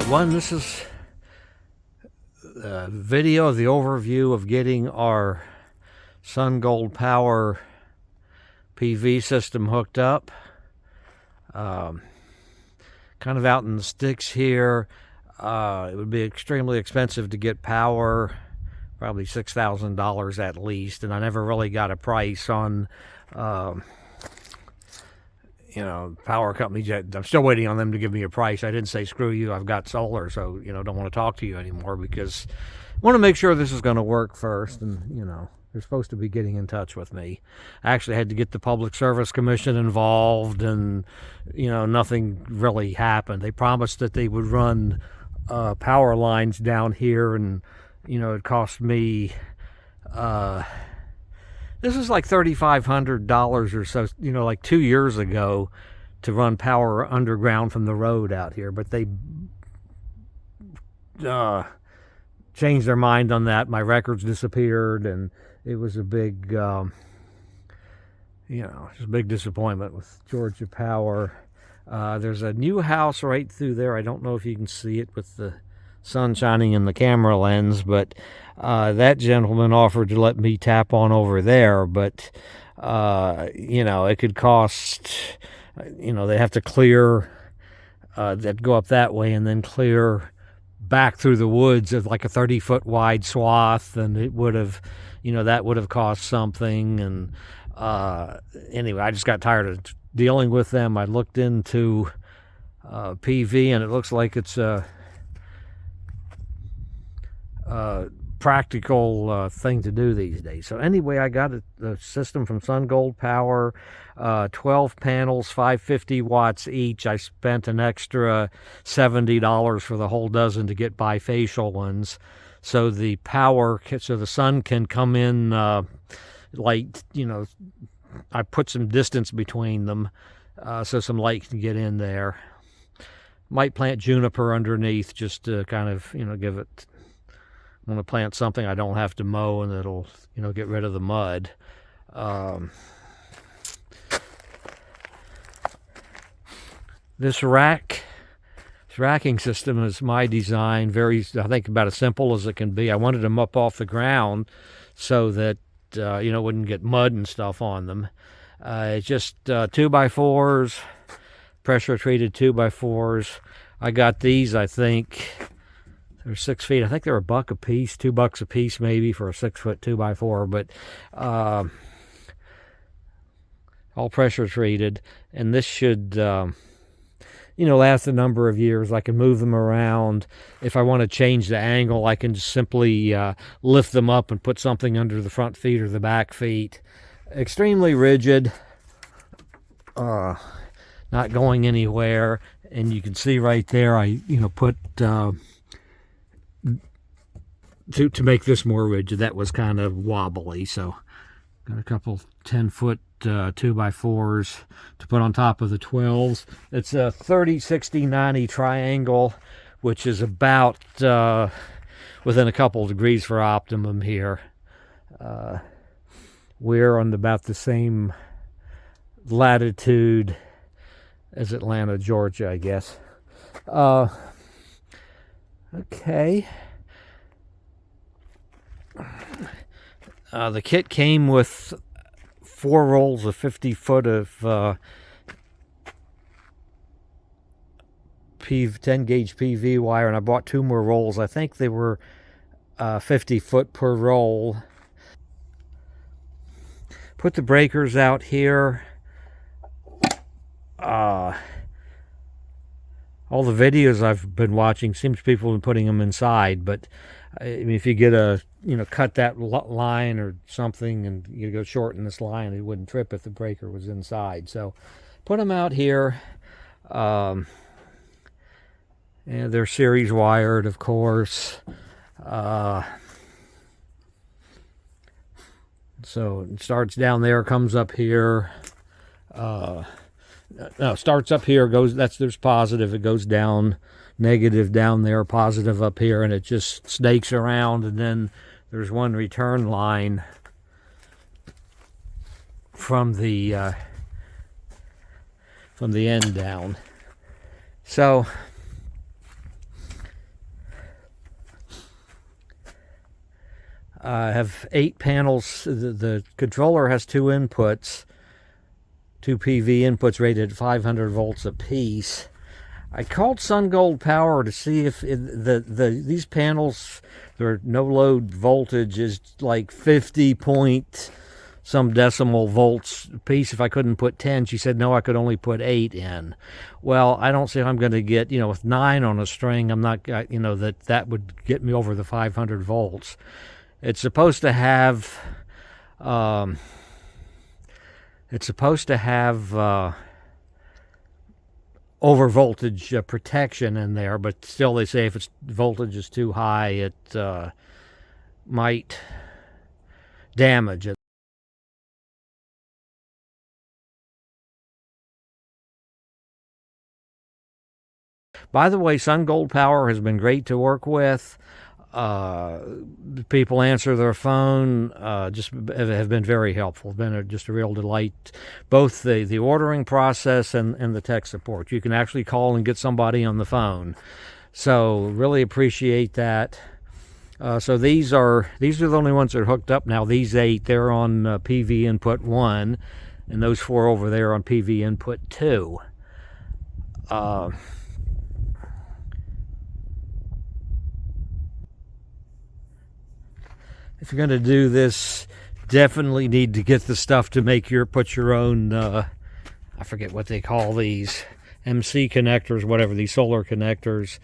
everyone. This is a video of the overview of getting our SunGoldPower PV system hooked up. Kind of out in the sticks here. It would be extremely expensive to get power, probably $6,000 at least, and I never really got a price on power companies. I'm still waiting on them to give me a price. I didn't say screw you, I've got solar, so don't want to talk to you anymore, because I want to make sure this is going to work first. And they're supposed to be getting in touch with me. I actually had to get the Public Service Commission involved, and nothing really happened. They promised that they would run power lines down here, and it cost me this is like $3,500 or so, like 2 years ago, to run power underground from the road out here. But they changed their mind on that. My records disappeared, and it was a big, just a big disappointment with Georgia Power. There's a new house right through there. I don't know if you can see it with the sun shining in the camera lens, but that gentleman offered to let me tap on over there, but it could cost, they have to clear, that go up that way and then clear back through the woods of like a 30-foot wide swath, and it would have, that would have cost something. And anyway, I just got tired of dealing with them. I looked into PV, and it looks like it's a practical thing to do these days. So anyway, I got the system from SunGoldPower, 12 panels, 550 watts each. I spent an extra $70 for the whole dozen to get bifacial ones, so the power, so the sun can come in, I put some distance between them, so some light can get in there. Might plant juniper underneath just to kind of, give it, I want to plant something I don't have to mow, and it'll, get rid of the mud. This racking system is my design. Very, I think, about as simple as it can be. I wanted them up off the ground so that, it wouldn't get mud and stuff on them. It's just 2x4s, pressure-treated 2x4s. I got these, I think, they're 6 feet. I think they're $1 a piece, $2 a piece maybe for a 6-foot 2x4, but all pressure treated. And this should, last a number of years. I can move them around. If I want to change the angle, I can just simply lift them up and put something under the front feet or the back feet. Extremely rigid, not going anywhere. And you can see right there, I put to make this more rigid. That was kind of wobbly, so got a couple 10-foot 2x4s to put on top of the 12s. It's a 30-60-90 triangle, which is about within a couple of degrees for optimum here. We're on about the same latitude as Atlanta, Georgia, I guess. Okay. The kit came with 4 rolls of 50-foot of 10-gauge PV wire, and I bought 2 more rolls. I think they were 50-foot per roll. Put the breakers out here. All the videos I've been watching, seems people have been putting them inside, but I mean, if you get a, cut that line or something, and you go shorten this line, it wouldn't trip if the breaker was inside. So put them out here. And they're series wired, of course. So it starts down there, comes up here. No, starts up here, goes, there's positive, it goes down, negative down there, positive up here, and it just snakes around. And then there's one return line from the end down. So I have 8 panels. The controller has 2 inputs, 2 PV inputs rated at 500 volts apiece. I called SunGoldPower to see if these panels, their no load voltage is like 50 point some decimal volts a piece. If I couldn't put 10, she said no, I could only put 8 in. Well, I don't see how I'm going to get, with 9 on a string, I'm not, that would get me over the 500 volts. It's supposed to have, over voltage protection in there, but still they say if its voltage is too high, it might damage it. By the way, SunGoldPower has been great to work with. People answer their phone, just have been very helpful. Been just a real delight, both the ordering process and the tech support. You can actually call and get somebody on the phone. So really appreciate that. So these are the only ones that are hooked up now. These 8, they're on PV input 1, and those 4 over there on PV input 2. If you're going to do this, definitely need to get the stuff to put your own, I forget what they call these, MC connectors, whatever, these solar connectors.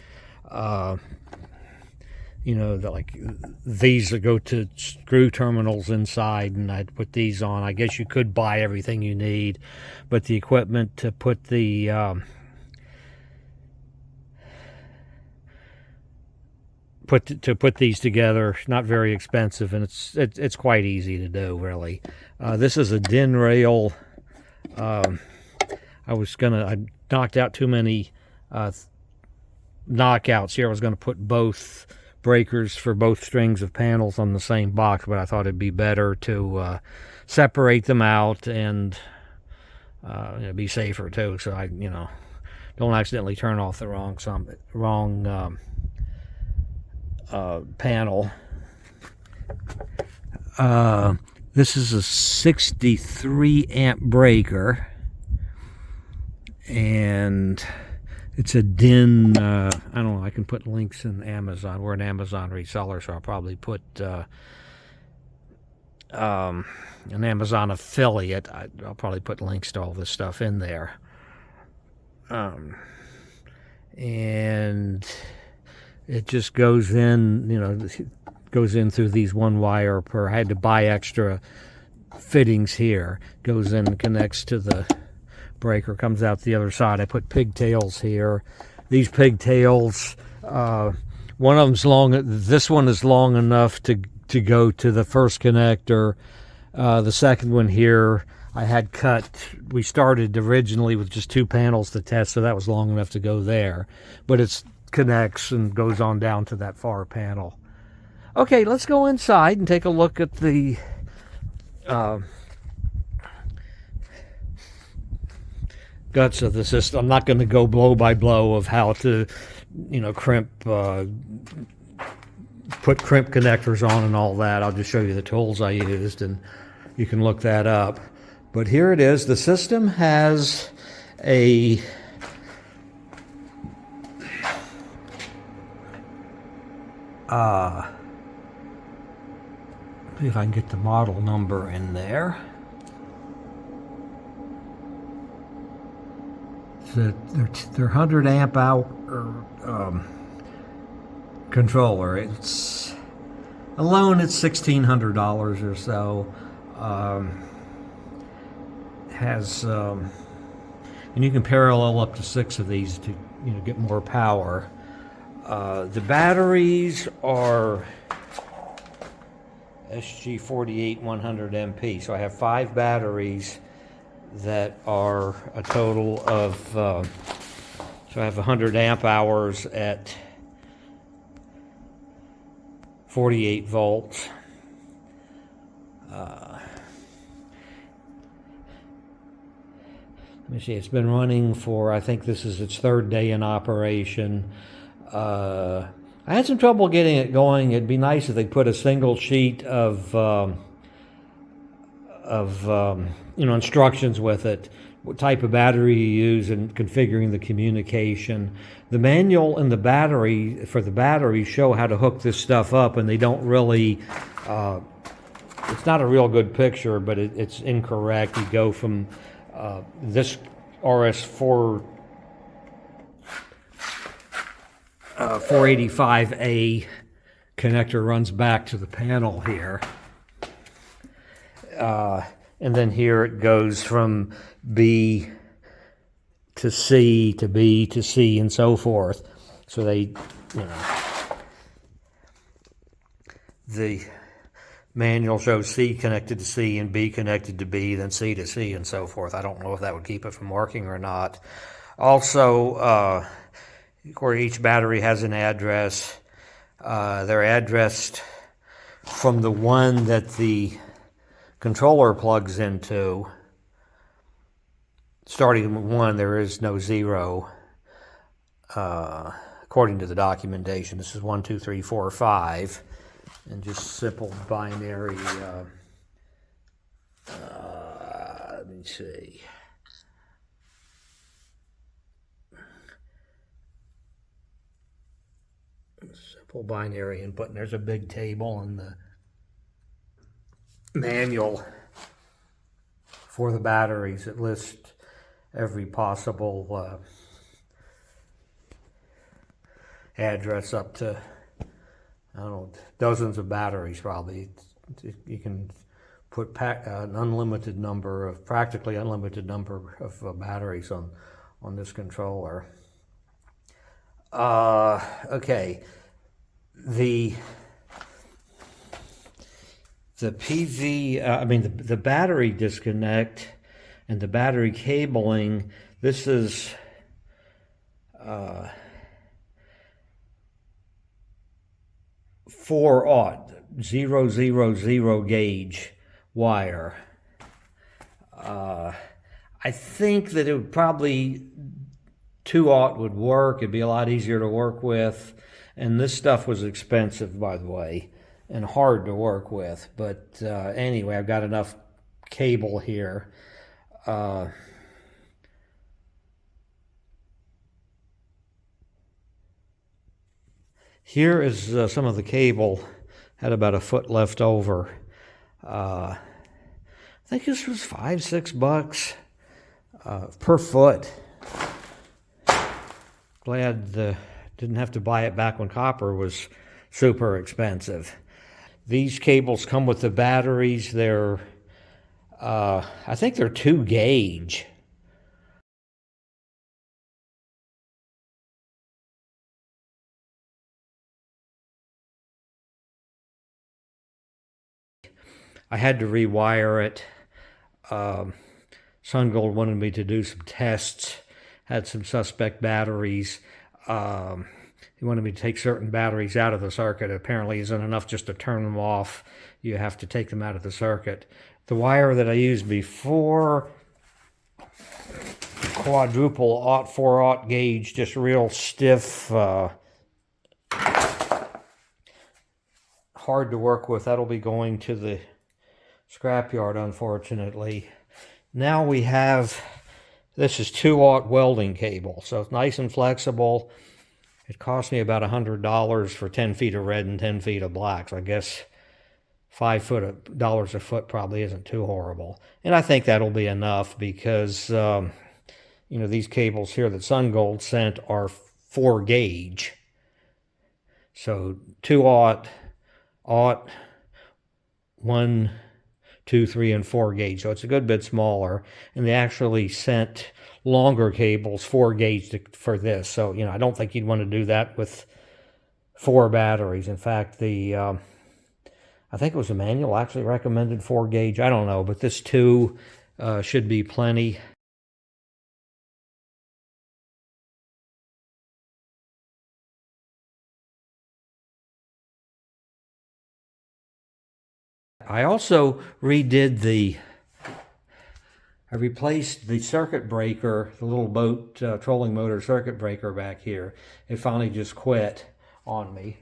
Like these that go to screw terminals inside, and I'd put these on. I guess you could buy everything you need, but the equipment to put the put these together, not very expensive, and it's quite easy to do, really. This is a DIN rail. I knocked out too many knockouts here. I was going to put both breakers for both strings of panels on the same box, but I thought it'd be better to separate them out and be safer too, so I don't accidentally turn off the wrong panel. This is a 63 amp breaker, and it's a DIN, I don't know, I can put links in Amazon. We're an Amazon reseller, so I'll probably put an Amazon affiliate. I'll probably put links to all this stuff in there. And it just goes in, goes in through these 1 wire per. I had to buy extra fittings here. Goes in and connects to the breaker, comes out the other side. I put pigtails here. These pigtails, one of them's long. This one is long enough to go to the first connector. The second one here, I had cut. We started originally with just 2 panels to test, so that was long enough to go there. But it connects and goes on down to that far panel. Okay, let's go inside and take a look at the guts of the system. I'm not going to go blow by blow of how to, crimp, put crimp connectors on and all that. I'll just show you the tools I used, and you can look that up. But here it is. The system has a see if I can get the model number in there. They're 100 amp hour controller. It's alone, it's $1,600 or so. Has and you can parallel up to 6 of these to get more power. The batteries are SG48-100MP, so I have 5 batteries that are a total of, so I have 100 amp hours at 48 volts. Let me see, it's been running for, I think this is its 3rd day in operation. I had some trouble getting it going. It'd be nice if they put a single sheet of instructions with it, what type of battery you use and configuring the communication. The manual and the battery for the battery show how to hook this stuff up, and they don't really, it's not a real good picture, but it's incorrect. You go from this RS4 485A connector runs back to the panel here. And then here it goes from B to C to B to C and so forth. So the manual shows C connected to C and B connected to B, then C to C and so forth. I don't know if that would keep it from working or not. Also, where each battery has an address, they're addressed from the one that the controller plugs into. Starting with 1, there is no 0, according to the documentation. This is 1, 2, 3, 4, 5, and just simple binary. Let me see. Simple binary input, and there's a big table in the manual for the batteries. It lists every possible address up to, I don't know, dozens of batteries probably. You can put an unlimited number of, practically unlimited number of batteries on this controller. Okay, the PV, the battery disconnect and the battery cabling, this is 4-aught, 000 gauge wire. I think that it would probably 2-aught would work. It'd be a lot easier to work with. And this stuff was expensive, by the way, and hard to work with. But anyway, I've got enough cable here. Here is some of the cable. Had about a foot left over. I think this was $5-6 per foot. Glad didn't have to buy it back when copper was super expensive. These cables come with the batteries. They're, I think they're 2 gauge. I had to rewire it. SunGold wanted me to do some tests, had some suspect batteries. He wanted me to take certain batteries out of the circuit. It apparently isn't enough just to turn them off. You have to take them out of the circuit. The wire that I used before, quadruple 4-aught gauge, just real stiff, hard to work with. That'll be going to the scrapyard, unfortunately. Now we have, this is 2-aught welding cable, so it's nice and flexible. It cost me about $100 for 10 feet of red and 10 feet of black, so I guess $5 a foot probably isn't too horrible. And I think that'll be enough because, these cables here that SunGold sent are 4 gauge. So 2-aught, 1, 2, 3, and 4 gauge. So it's a good bit smaller. And they actually sent longer cables, 4 gauge for this. So, I don't think you'd want to do that with 4 batteries. In fact, I think it was the manual actually recommended 4 gauge. I don't know, but this 2 should be plenty. I also redid I replaced the circuit breaker, the little boat trolling motor circuit breaker back here. It finally just quit on me.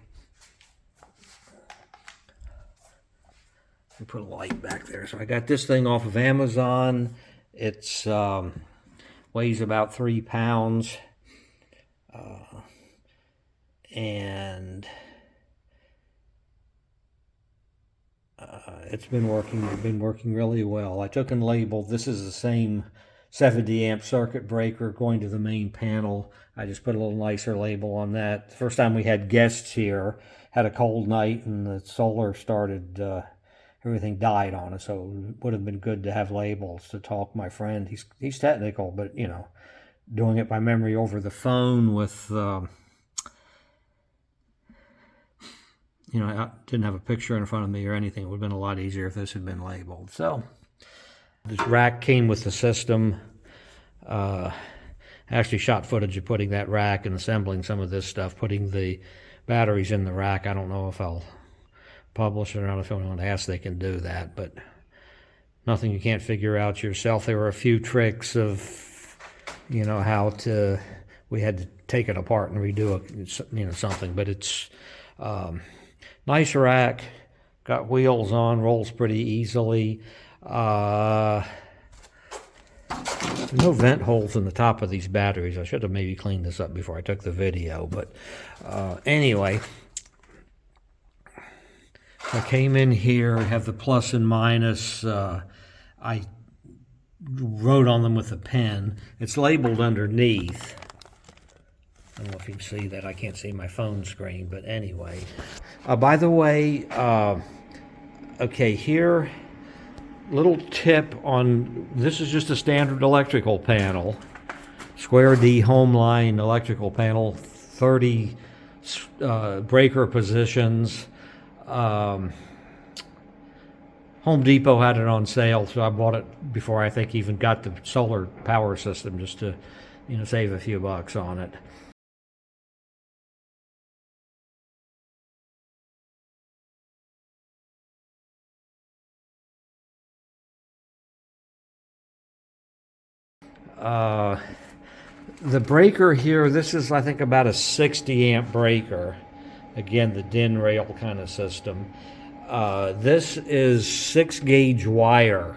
Put a light back there. So I got this thing off of Amazon. It's weighs about 3 pounds, and it's been working really well. I took and labeled. This is the same 70 amp circuit breaker going to the main panel. I just put a little nicer label on that. The first time we had guests here, had a cold night, and the solar started. Everything died on us, so it would have been good to have labels to talk. My friend, he's technical, but you know, doing it by memory over the phone with, you know, I didn't have a picture in front of me or anything. It would have been a lot easier if this had been labeled. So this rack came with the system. I actually shot footage of putting that rack and assembling some of this stuff, putting the batteries in the rack. I don't know if I'll publish it or not. If anyone asks, they can do that, but nothing you can't figure out yourself. There were a few tricks of, you know, how to, we had to take it apart and redo it, you know, something, but it's nice rack, got wheels on, rolls pretty easily. No vent holes in the top of these batteries. I should have maybe cleaned this up before I took the video, but anyway, I came in here, have the plus and minus. I wrote on them with a pen. It's labeled underneath. I don't know if you can see that. I can't see my phone screen, but anyway. By the way, okay, here, little tip on, this is just a standard electrical panel. Square D home line electrical panel, 30 breaker positions. Home Depot had it on sale, so I bought it before I think even got the solar power system, just to, you know, save a few bucks on it. The breaker here, this is I think about a 60 amp breaker. Again, the DIN rail kind of system. This is 6 gauge wire.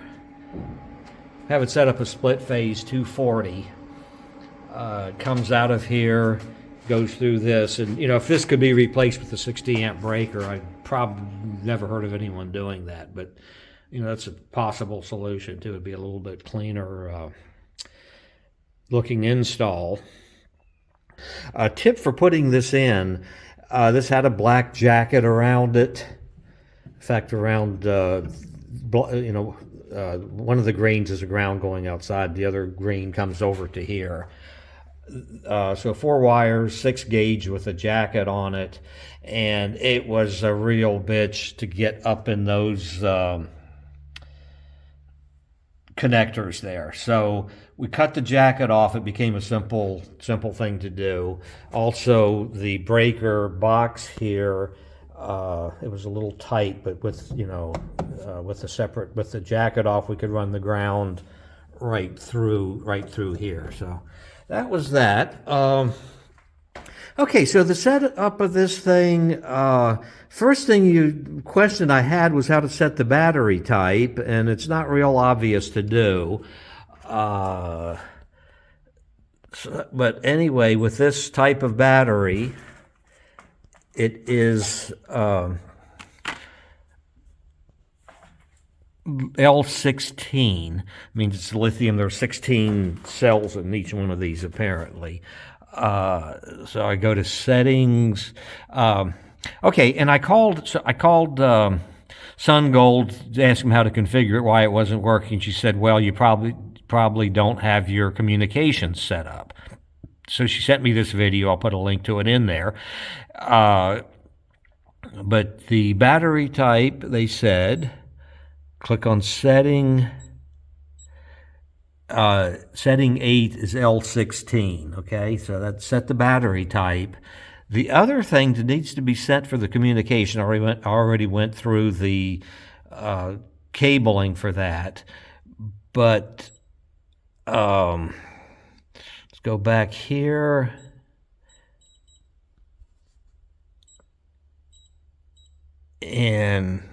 Have it set up a split phase 240. Comes out of here, goes through this, and you know, if this could be replaced with a 60 amp breaker, I probably never heard of anyone doing that, but you know, that's a possible solution too. It'd be a little bit cleaner looking install. A tip for putting this in. This had a black jacket around it. In fact, around, you know, one of the grains is a ground going outside. The other grain comes over to here. So 4 wires, 6 gauge with a jacket on it. And it was a real bitch to get up in those connectors there. So we cut the jacket off. It became a simple thing to do. Also, the breaker box here, it was a little tight, but with, you know, with the jacket off, we could run the ground right through here. So that was that. Okay, so the setup of this thing, first question I had was how to set the battery type, and it's not real obvious to do. But anyway, with this type of battery, it is L16. Means it's lithium. There are 16 cells in each one of these, apparently. So I go to settings. Okay, and I called SunGold to ask them how to configure it, why it wasn't working. She said, well, you probably don't have your communications set up. So she sent me this video. I'll put a link to it in there. But the battery type, they said, click on setting. Setting 8 is L16. Okay, so that's set the battery type. The other thing that needs to be set for the communication, I already went through the cabling for that, but let's go back here. And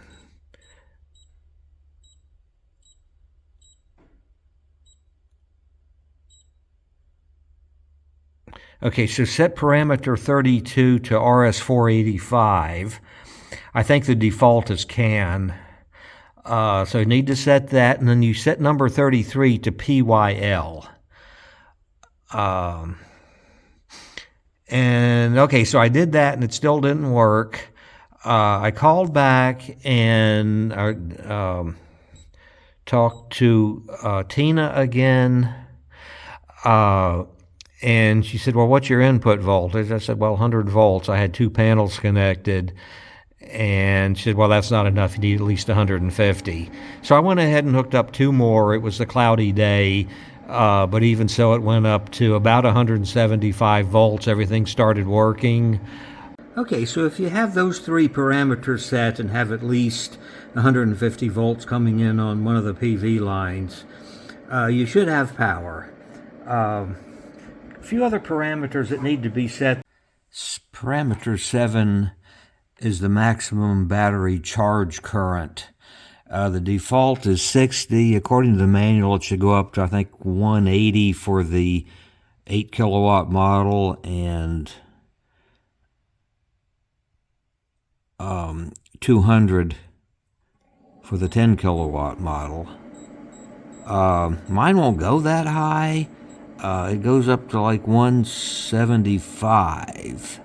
okay, so set parameter 32 to RS485. I think the default is CAN. So you need to set that, and then you set number 33 to PYL. And okay, so I did that, and it still didn't work. I called back and talked to Tina again. And she said, well, what's your input voltage? I said, well, 100 volts. I had two panels connected. And she said, well, that's not enough. You need at least 150. So I went ahead and hooked up two more. It was a cloudy day, but even so, it went up to about 175 volts. Everything started working. Okay, so if you have those three parameters set and have at least 150 volts coming in on one of the PV lines, you should have power. A few other parameters that need to be set. Parameter 7 is the maximum battery charge current. The default is 60. According to the manual, it should go up to, I think, 180 for the 8 kilowatt model and 200 for the 10 kilowatt model. Mine won't go that high. It goes up to like 175.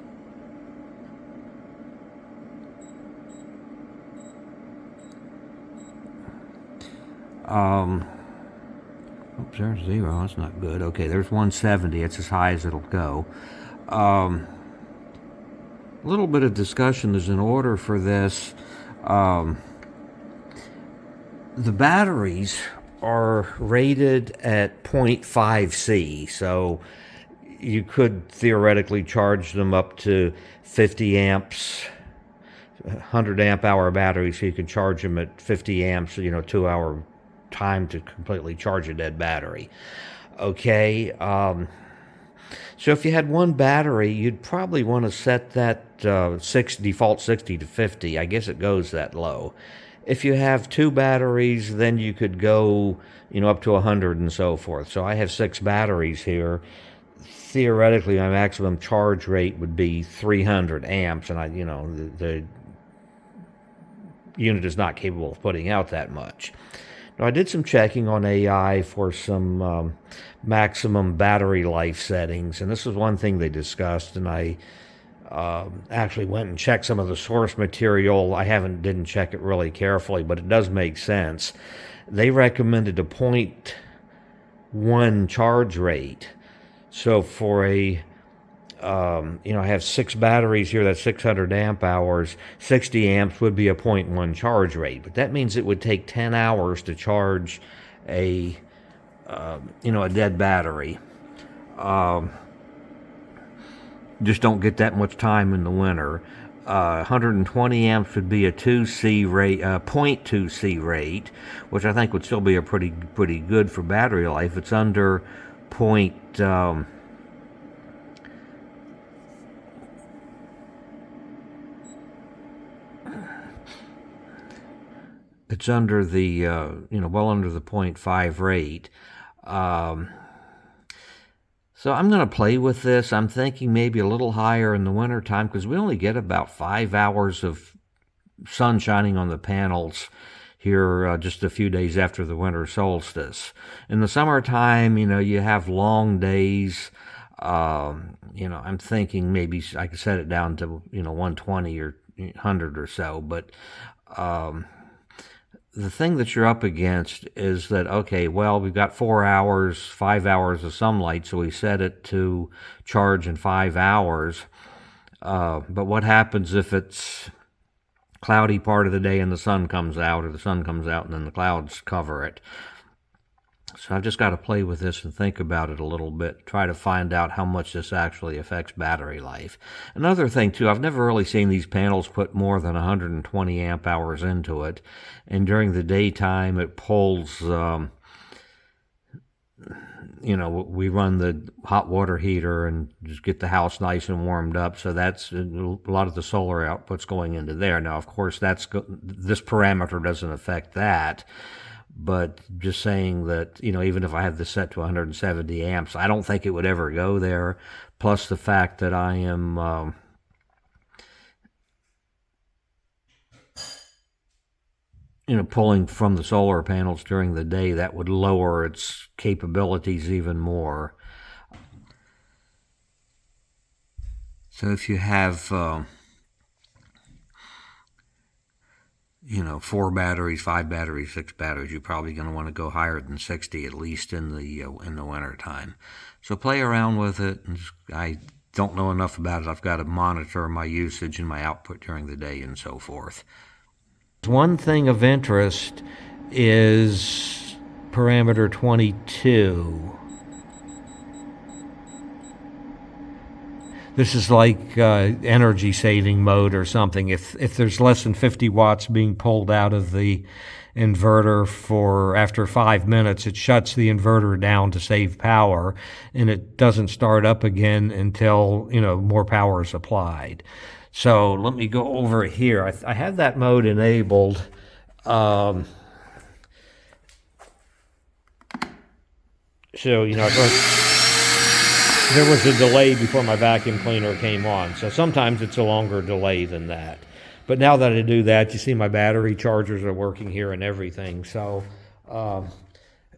Oops, there's 0. That's not good. Okay, there's 170. It's as high as it'll go. A little bit of discussion is in order for this. The batteries are rated at 0.5 C, so you could theoretically charge them up to 50 amps, 100 amp hour battery, so you can charge them at 50 amps, 2-hour time to completely charge a dead battery. Okay, so if you had one battery, you'd probably want to set that default 60 to 50. I guess it goes that low. If you have two batteries, then you could go, up to 100 and so forth. So I have 6 batteries here. Theoretically, my maximum charge rate would be 300 amps, and the unit is not capable of putting out that much. Now, I did some checking on AI for some maximum battery life settings, and this is one thing they discussed, and I actually went and checked some of the source material. I didn't check it really carefully, but it does make sense. They recommended a 0.1 charge rate. So for I have 6 batteries here, that's 600 amp hours. 60 amps would be a 0.1 charge rate, but that means it would take 10 hours to charge a dead battery. Just don't get that much time in the winter. 120 amps would be a 2C rate, 0.2C rate, which I think would still be a pretty good for battery life. It's under it's under the well under the 0.5 rate. So I'm going to play with this. I'm thinking maybe a little higher in the wintertime because we only get about 5 hours of sun shining on the panels here just a few days after the winter solstice. In the summertime, you have long days. I'm thinking maybe I could set it down to, 120 or 100 or so. But the thing that you're up against is that, okay, well, we've got 5 hours of sunlight, so we set it to charge in 5 hours. But what happens if it's cloudy part of the day and the sun comes out, or the sun comes out and then the clouds cover it? So I've just got to play with this and think about it a little bit, try to find out how much this actually affects battery life. Another thing, too, I've never really seen these panels put more than 120 amp hours into it, and during the daytime it pulls we run the hot water heater and just get the house nice and warmed up. So that's a lot of the solar output's going into there. Now, of course, this parameter doesn't affect that. But just saying that, even if I have this set to 170 amps, I don't think it would ever go there. Plus the fact that I am pulling from the solar panels during the day, that would lower its capabilities even more. So if you have, 4 batteries, 5 batteries, 6 batteries, you're probably going to want to go higher than 60, at least in the winter time. So play around with it. I don't know enough about it. I've got to monitor my usage and my output during the day and so forth. One thing of interest is parameter 22. This is like energy saving mode or something. If there's less than 50 watts being pulled out of the inverter after 5 minutes, it shuts the inverter down to save power, and it doesn't start up again until more power is applied. So let me go over here. I have that mode enabled. So there was a delay before my vacuum cleaner came on. So sometimes it's a longer delay than that. But now that I do that, you see my battery chargers are working here and everything. So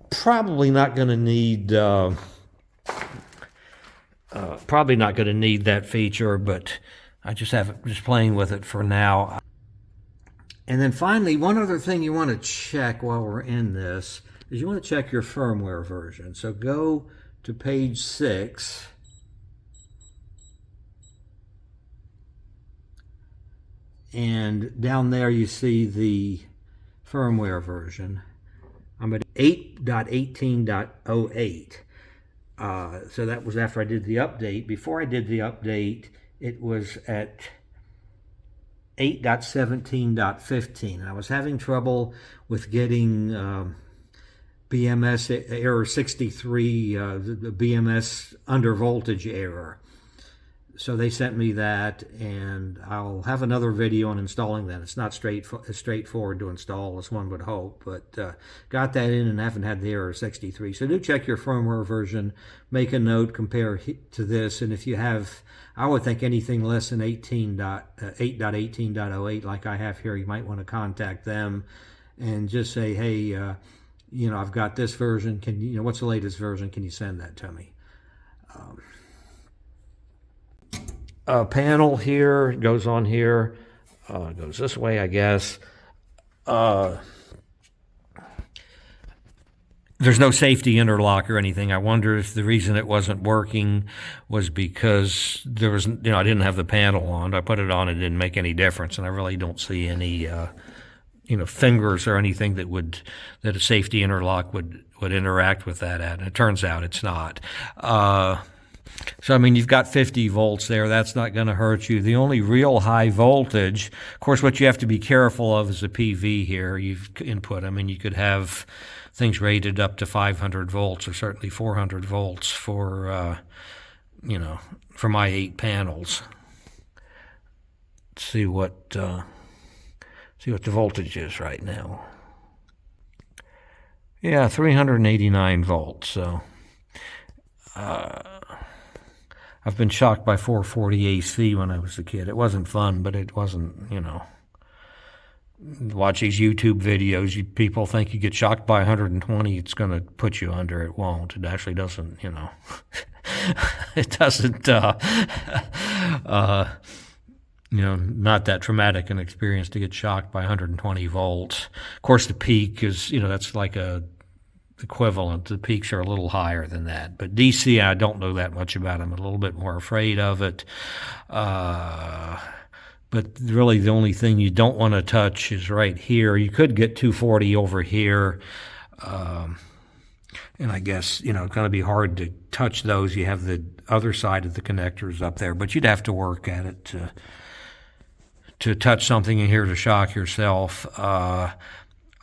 probably not going to need that feature, but I just playing with it for now. And then finally, one other thing you want to check while we're in this is you want to check your firmware version. So go to page 6. And down there you see the firmware version. I'm at 8.18.08. So that was after I did the update. Before I did the update, it was at 8.17.15. I was having trouble with getting BMS error 63, the BMS under voltage error. So they sent me that, and I'll have another video on installing that. It's not as straightforward to install as one would hope, but got that in and haven't had the error 63. So do check your firmware version, make a note, compare to this, and if you have, I would think anything less than 8.18.08 like I have here, you might want to contact them and just say, hey, I've got this version. What's the latest version? Can you send that to me? Panel here goes on here. Goes this way, I guess. There's no safety interlock or anything. I wonder if the reason it wasn't working was because there was, I didn't have the panel on. I put it on, it didn't make any difference, and I really don't see any, fingers or anything that a safety interlock would interact with that at. And it turns out it's not. So, you've got 50 volts there. That's not going to hurt you. The only real high voltage, of course, what you have to be careful of is the PV here. You've input. You could have things rated up to 500 volts or certainly 400 volts for my 8 panels. Let's see what the voltage is right now. Yeah, 389 volts. So, I've been shocked by 440 AC when I was a kid. It wasn't fun, but it wasn't, watch these YouTube videos. People think you get shocked by 120, it's going to put you under. It won't. It actually doesn't, it doesn't, not that traumatic an experience to get shocked by 120 volts. Of course, the peak is, that's like a equivalent. The peaks are a little higher than that. But DC, I don't know that much about. I'm a little bit more afraid of it. But really the only thing you don't want to touch is right here. You could get 240 over here. And I guess, it's going to be hard to touch those. You have the other side of the connectors up there, but you'd have to work at it to touch something in here to shock yourself.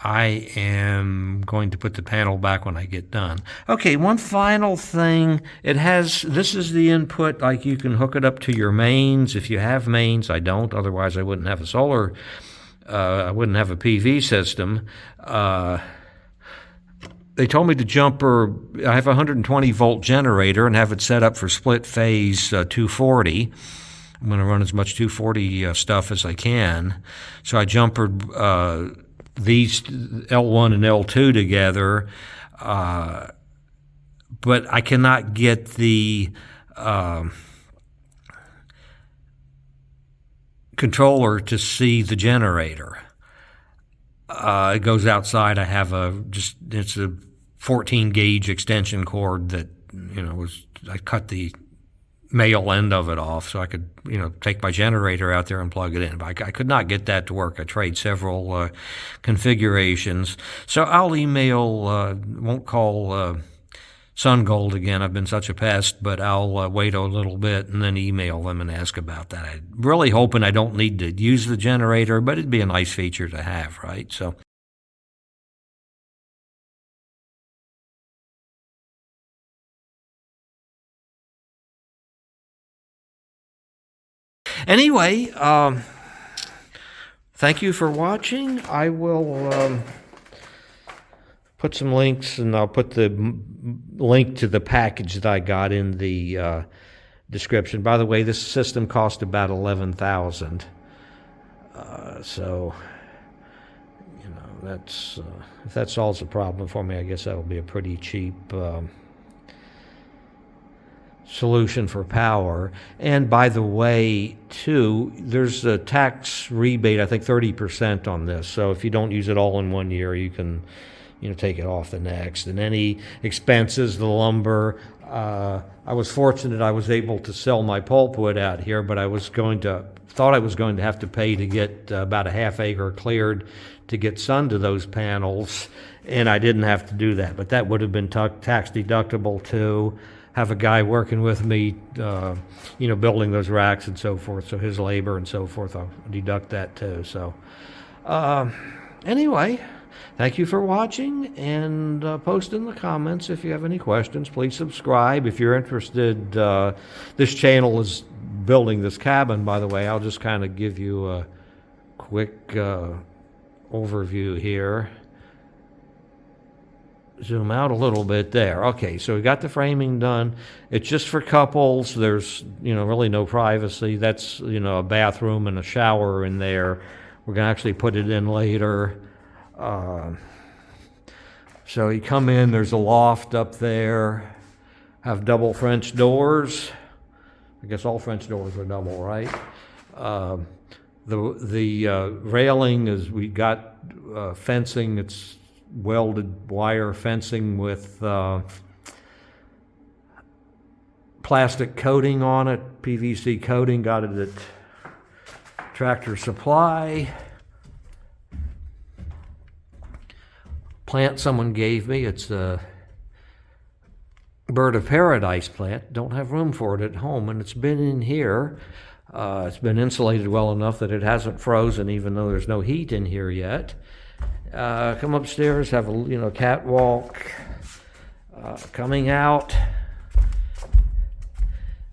I am going to put the panel back when I get done. Okay, one final thing. This is the input, like you can hook it up to your mains if you have mains. I don't, otherwise I wouldn't have a solar, I wouldn't have a PV system. They told me to I have a 120 volt generator and have it set up for split phase 240. I'm going to run as much 240 stuff as I can. So I jumpered these L1 and L2 together, but I cannot get the controller to see the generator. It goes outside. I have it's a 14 gauge extension cord that, I cut the male end of it off so I could, take my generator out there and plug it in. But I could not get that to work. I tried several configurations. So I'll won't call SunGold again. I've been such a pest, but I'll wait a little bit and then email them and ask about that. I'm really hoping I don't need to use the generator, but it'd be a nice feature to have, right? So. Anyway, thank you for watching. I will put some links, and I'll put the link to the package that I got in the description. By the way, this system cost about $11,000. So, that's if that solves the problem for me, I guess that'll be a pretty cheap solution for power. And by the way, too, there's a tax rebate, I think 30% on this. So if you don't use it all in 1 year, you can, take it off the next. And any expenses, the lumber, I was fortunate I was able to sell my pulpwood out here, but thought I was going to have to pay to get about a half acre cleared to get sun to those panels, and I didn't have to do that. But that would have been tax deductible too. Have a guy working with me, building those racks and so forth, so his labor and so forth, I'll deduct that too. So anyway, thank you for watching, and post in the comments if you have any questions. Please subscribe if you're interested. This channel is building this cabin, by the way. I'll just kind of give you a quick overview here. Zoom out a little bit there. Okay, so we got the framing done. It's just for couples. There's, really no privacy. That's, a bathroom and a shower in there. We're going to actually put it in later. So you come in, there's a loft up there. Have double French doors. I guess all French doors are double, right? The railing is, we got fencing. It's welded wire fencing with plastic coating on it, PVC coating. Got it at Tractor Supply. Plant someone gave me, it's a bird of paradise plant. Don't have room for it at home, and it's been in here. It's been insulated well enough that it hasn't frozen, even though there's no heat in here yet. Come upstairs, have a catwalk coming out,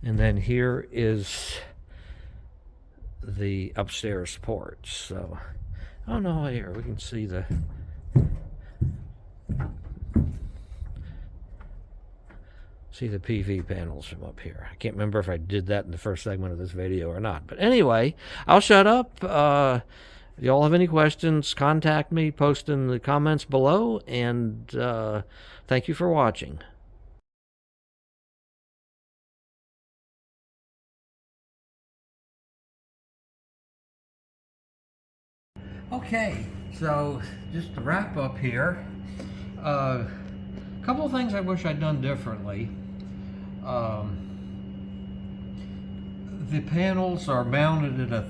and then here is the upstairs porch. So, oh no, here we can see the PV panels from up here. I can't remember if I did that in the first segment of this video or not. But anyway, I'll shut up. If y'all have any questions, contact me, post in the comments below, and thank you for watching. Okay, so just to wrap up here, a couple of things I wish I'd done differently. The panels are mounted at a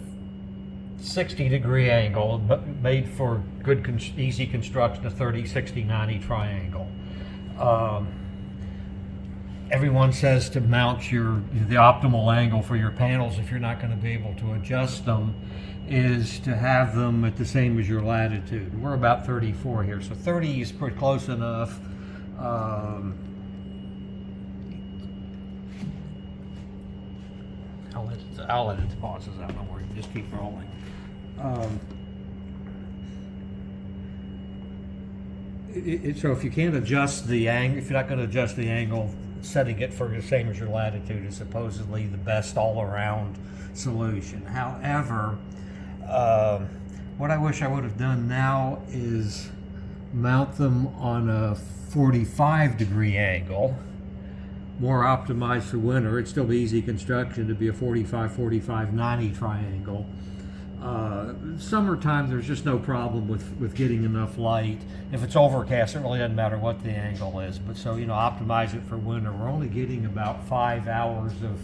60-degree angle, but made for good, easy construction, a 30, 60, 90 triangle. everyone says to mount the optimal angle for your panels, if you're not going to be able to adjust them, is to have them at the same as your latitude. We're about 34 here, so 30 is pretty close enough. I'll edit the pauses out, don't worry, just keep rolling. So if you can't adjust the angle, if you're not going to adjust the angle, setting it for the same as your latitude is supposedly the best all-around solution. However, what I wish I would have done now is mount them on a 45-degree angle, more optimized for winter. It'd still be easy construction to be a 45, 45, 90 triangle. Summertime, there's just no problem with getting enough light. If it's overcast, it really doesn't matter what the angle is. But so, you know, optimize it for winter. We're only getting about 5 hours of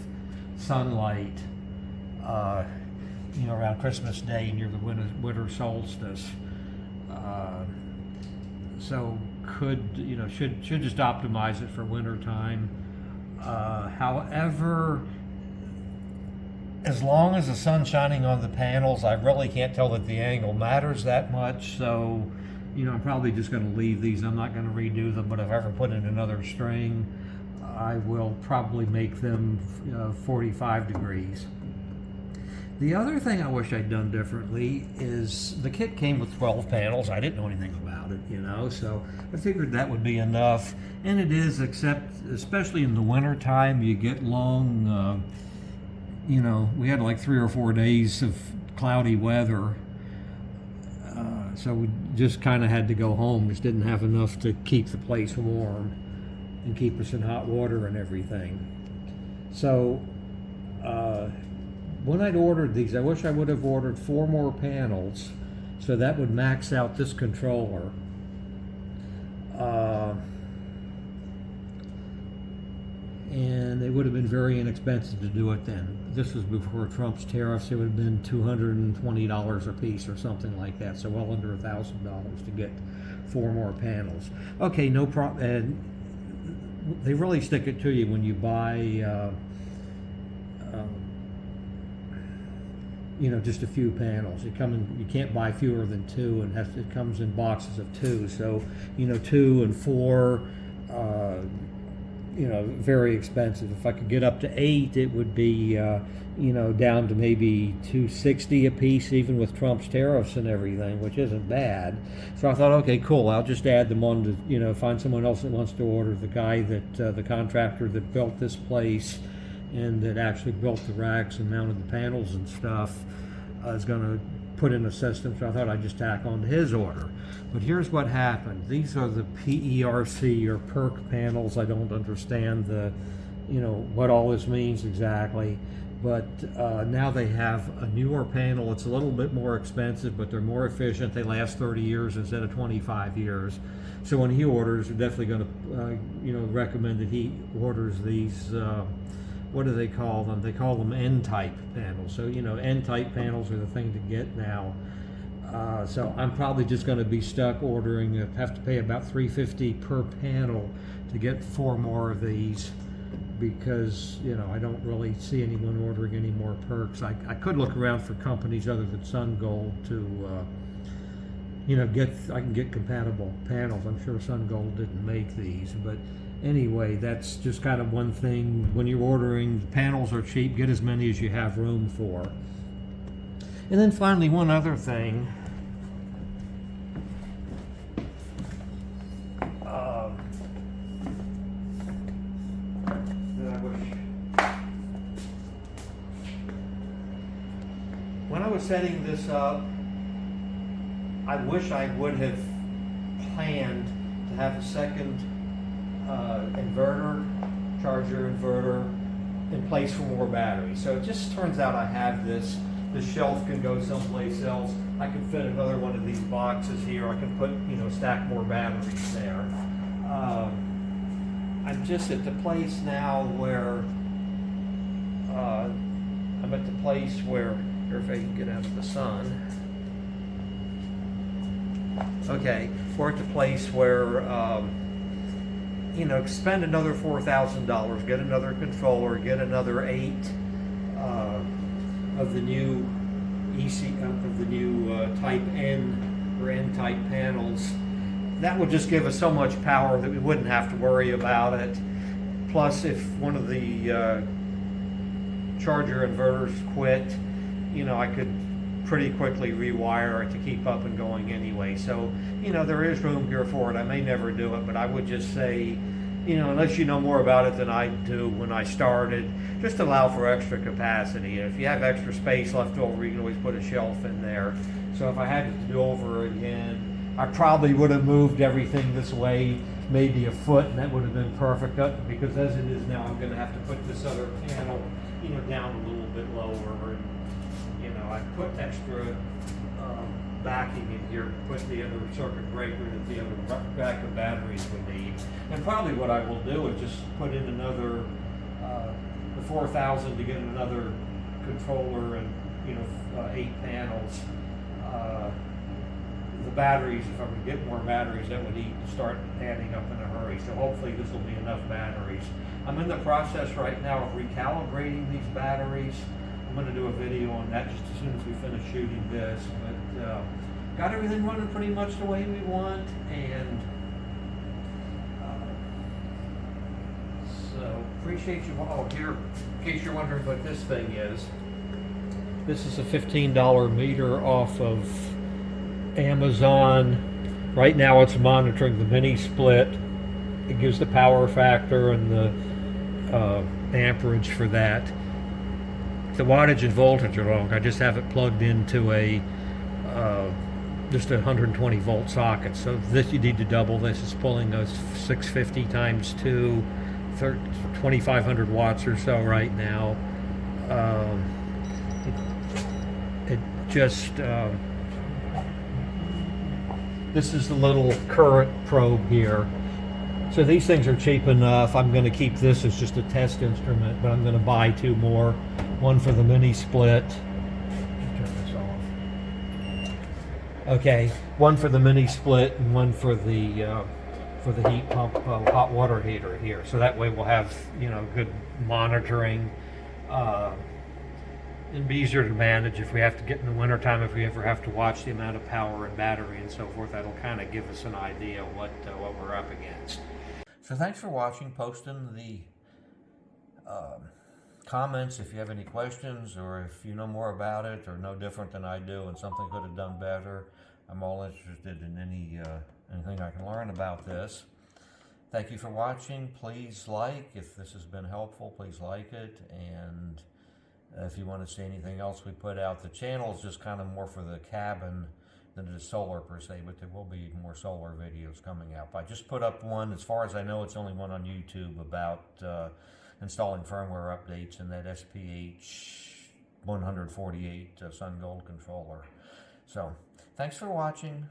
sunlight, you know, around Christmas Day near the winter solstice. So should just optimize it for winter time. However, as long as the sun's shining on the panels, I really can't tell that the angle matters that much. So, you know, I'm probably just going to leave these. I'm not going to redo them, but if I ever put in another string, I will probably make them 45 degrees. The other thing I wish I'd done differently is the kit came with 12 panels. I didn't know anything about it, you know, so I figured that would be enough. And it is, except especially in the winter time, you get long, you know, we had like 3 or 4 days of cloudy weather. So we just kind of had to go home. Just didn't have enough to keep the place warm and keep us in hot water and everything. So, when I'd ordered these, I wish I would have ordered 4 more panels, so that would max out this controller. And it would have been very inexpensive to do it then. This was before Trump's tariffs. It would have been $220 a piece or something like that, so well under $1,000 to get 4 more panels. Okay, no problem. And they really stick it to you when you buy you know, just a few panels. You can't buy fewer than 2, and it comes in boxes of 2. So, you know, 2 and 4, you know, very expensive. If I could get up to 8, it would be, you know, down to maybe $260 a piece, even with Trump's tariffs and everything, which isn't bad. So I thought, okay, cool. I'll just add them on to, you know, find someone else that wants to order. The guy that, the contractor that built this place and that actually built the racks and mounted the panels and stuff, is going to put in a system, so I thought I'd just tack on to his order. But here's what happened. These are the PERC or PERC panels. I don't understand you know, what all this means exactly, but now they have a newer panel. It's a little bit more expensive, but they're more efficient. They last 30 years instead of 25 years. So when he orders, we're definitely going to, you know, recommend that he orders these. What do they call them? They call them N-type panels. So, you know, N-type panels are the thing to get now. So I'm probably just going to be stuck ordering, have to pay about $350 per panel to get 4 more of these, because, you know, I don't really see anyone ordering any more perks. I could look around for companies other than SunGold to, you know, I can get compatible panels. I'm sure SunGold didn't make these, but anyway, that's just kind of one thing. When you're ordering, the panels are cheap. Get as many as you have room for. And then finally, one other thing. When I was setting this up, I wish I would have planned to have a second charger inverter in place for more batteries. So it just turns out I have this. This shelf can go someplace else. I can fit another one of these boxes here. I can put, you know, stack more batteries there. I'm just at the place now where I'm at the place where, here, if I can get out of the sun. Okay, we're at the place where you know, spend another $4,000, get another controller, get another 8 of the new Type N or N-type panels. That would just give us so much power that we wouldn't have to worry about it. Plus, if one of the charger inverters quit, you know, I could pretty quickly rewire it to keep up and going anyway. So, you know, there is room here for it. I may never do it, but I would just say, you know, unless you know more about it than I do when I started, just allow for extra capacity. If you have extra space left over, you can always put a shelf in there. So if I had to do over again, I probably would have moved everything this way, maybe a foot, and that would have been perfect. Because as it is now, I'm going to have to put this other panel, you know, down a little bit lower. And, you know, I put extra backing in here to put the other circuit breaker that the other backup batteries would need. And probably what I will do is just put in another, the 4,000 to get another controller and, you know, 8 panels. The batteries, if I would get more batteries, that would start adding up in a hurry. So hopefully this will be enough batteries. I'm in the process right now of recalibrating these batteries. I'm going to do a video on that just as soon as we finish shooting this. But got everything running pretty much the way we want, and so appreciate you. Oh, here, in case you're wondering what this thing is, this is a $15 meter off of Amazon. Right now it's monitoring the mini split. It gives the power factor and the amperage for that. The wattage and voltage are wrong. I just have it plugged into a just a 120 volt socket. So this, you need to double this. It's pulling a 650 times 2, 2,500 watts or so right now. It just this is the little current probe here. So these things are cheap enough. I'm going to keep this as just a test instrument, but I'm going to buy 2 more. One for the mini split. Turn this off. Okay, one for the mini split and one for the heat pump hot water heater here. So that way we'll have, you know, good monitoring. It'd be easier to manage if we have to get in the wintertime, if we ever have to watch the amount of power and battery and so forth. That'll kind of give us an idea of what we're up against. So thanks for watching. Post in the comments if you have any questions, or if you know more about it or know different than I do and something could have done better. I'm all interested in anything I can learn about this. Thank you for watching. Please like, if this has been helpful, please like it. And if you want to see anything else we put out, the channel is just kind of more for the cabin than it is solar per se, but there will be more solar videos coming out. I just put up one, as far as I know, it's only one on YouTube about installing firmware updates in that SPH10048 Sungold controller. So, thanks for watching.